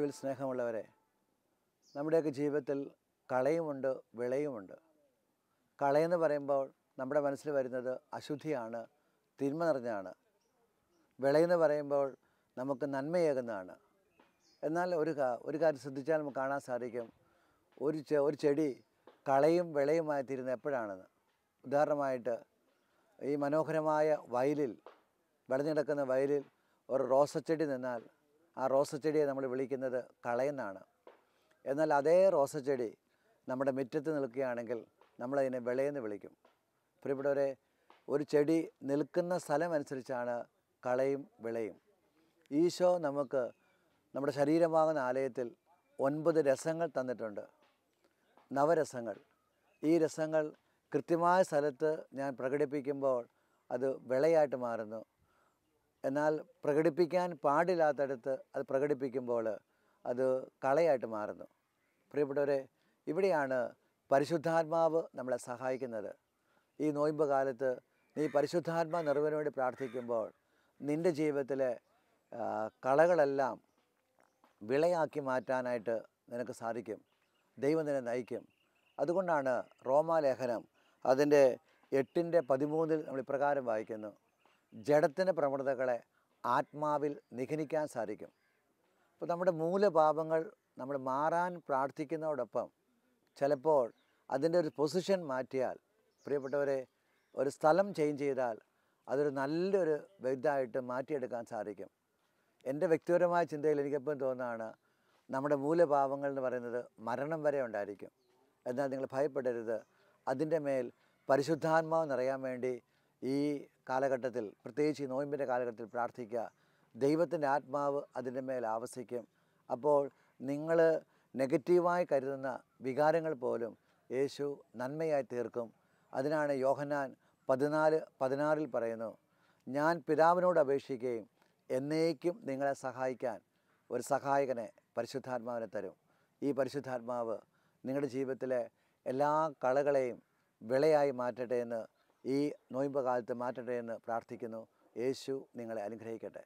യേശുവിൽ സ്നേഹമുള്ളവരെ, നമ്മുടെയൊക്കെ ജീവിതത്തിൽ കളയുമുണ്ട്, വിളയുമുണ്ട്. കളയെന്ന് പറയുമ്പോൾ നമ്മുടെ മനസ്സിൽ വരുന്നത് അശുദ്ധിയാണ്, തിന്മ നിറഞ്ഞാണ്. വിളയെന്ന് പറയുമ്പോൾ നമുക്ക് നന്മയേകുന്നതാണ്. എന്നാൽ ഒരു കാര്യം ശ്രദ്ധിച്ചാൽ നമുക്ക് കാണാൻ സാധിക്കും, ഒരു ചെടി കളയും വിളയുമായി തീരുന്നത് എപ്പോഴാണെന്ന്. ഉദാഹരണമായിട്ട് ഈ മനോഹരമായ വയലിൽ, വിളഞ്ഞു കിടക്കുന്ന വയലിൽ ഒരു റോസച്ചെടി നിന്നാൽ ആ റോസച്ചെടിയെ നമ്മൾ വിളിക്കുന്നത് കളയെന്നാണ്. എന്നാൽ അതേ റോസച്ചെടി നമ്മുടെ മുറ്റത്ത് നിൽക്കുകയാണെങ്കിൽ നമ്മളതിനെ വിളയെന്ന് വിളിക്കും. പ്രിയപ്പെട്ടവരെ, ഒരു ചെടി നിൽക്കുന്ന സ്ഥലം അനുസരിച്ചാണ് കളയും വിളയും. ഈശോ നമുക്ക് നമ്മുടെ ശരീരമാകുന്ന ആലയത്തിൽ 9 രസങ്ങൾ തന്നിട്ടുണ്ട്, നവരസങ്ങൾ. ഈ രസങ്ങൾ കൃത്യമായ സ്ഥലത്ത് ഞാൻ പ്രകടിപ്പിക്കുമ്പോൾ അത് വിളയായിട്ട് മാറുന്നു. എന്നാൽ പ്രകടിപ്പിക്കാൻ പാടില്ലാത്തടത്ത് അത് പ്രകടിപ്പിക്കുമ്പോൾ അത് കളയായിട്ട് മാറുന്നു. പ്രിയപ്പെട്ടവരെ, ഇവിടെയാണ് പരിശുദ്ധാത്മാവ് നമ്മളെ സഹായിക്കുന്നത്. ഈ നോയമ്പ് കാലത്ത് നീ പരിശുദ്ധാത്മാ നിറവിന് വേണ്ടി പ്രാർത്ഥിക്കുമ്പോൾ നിൻ്റെ ജീവിതത്തിലെ കളകളെല്ലാം വിളയാക്കി മാറ്റാനായിട്ട് നിനക്ക് സാധിക്കും. ദൈവം നിന്നെ നയിക്കും. അതുകൊണ്ടാണ് റോമാലേഖനം അതിൻ്റെ 8:13 നമ്മൾ ഇപ്രകാരം വായിക്കുന്നു: ജഡത്തിൻ്റെ പ്രവണതകളെ ആത്മാവിൽ നിഗനിക്കാൻ സാധിക്കും. അപ്പോൾ നമ്മുടെ മൂലപാപങ്ങൾ നമ്മൾ മാറാൻ പ്രാർത്ഥിക്കുന്നതോടൊപ്പം ചിലപ്പോൾ അതിൻ്റെ ഒരു പൊസിഷൻ മാറ്റിയാൽ, പ്രിയപ്പെട്ടവരെ, ഒരു സ്ഥലം ചേഞ്ച് ചെയ്താൽ അതൊരു നല്ലൊരു ഇതായിട്ട് മാറ്റിയെടുക്കാൻ സാധിക്കും. എൻ്റെ വ്യക്തിപരമായ ചിന്തയിൽ എനിക്കെപ്പോഴും തോന്നുന്നതാണ്, നമ്മുടെ മൂലപാപങ്ങൾ എന്ന് പറയുന്നത് മരണം വരെ ഉണ്ടായിരിക്കും. എന്നാൽ നിങ്ങൾ ഭയപ്പെടരുത്. അതിൻ്റെ മേൽ പരിശുദ്ധാത്മാവ് നിറയാൻ വേണ്ടി ഈ കാലഘട്ടത്തിൽ, പ്രത്യേകിച്ച് ഈ നോയമ്പിൻ്റെ കാലഘട്ടത്തിൽ പ്രാർത്ഥിക്കുക. ദൈവത്തിൻ്റെ ആത്മാവ് അതിൻ്റെ മേൽ ആവസിക്കും. അപ്പോൾ നിങ്ങൾ നെഗറ്റീവായി കരുതുന്ന വികാരങ്ങൾ പോലും യേശു നന്മയായി തീർക്കും. അതിനാണ് യോഹന്നാൻ 14:16 പറയുന്നു, ഞാൻ പിതാവിനോട് അപേക്ഷിക്കുകയും എന്നേക്കും നിങ്ങളെ സഹായിക്കാൻ ഒരു സഹായകനെ, പരിശുദ്ധാത്മാവിനെ തരും. ഈ പരിശുദ്ധാത്മാവ് നിങ്ങളുടെ ജീവിതത്തിലെ എല്ലാ കളകളെയും വിളയായി മാറ്റട്ടെ എന്ന്, ഈ നോയമ്പ് കാലത്ത് മാറ്റട്ടെ എന്ന് പ്രാർത്ഥിക്കുന്നു. യേശു നിങ്ങളെ അനുഗ്രഹിക്കട്ടെ.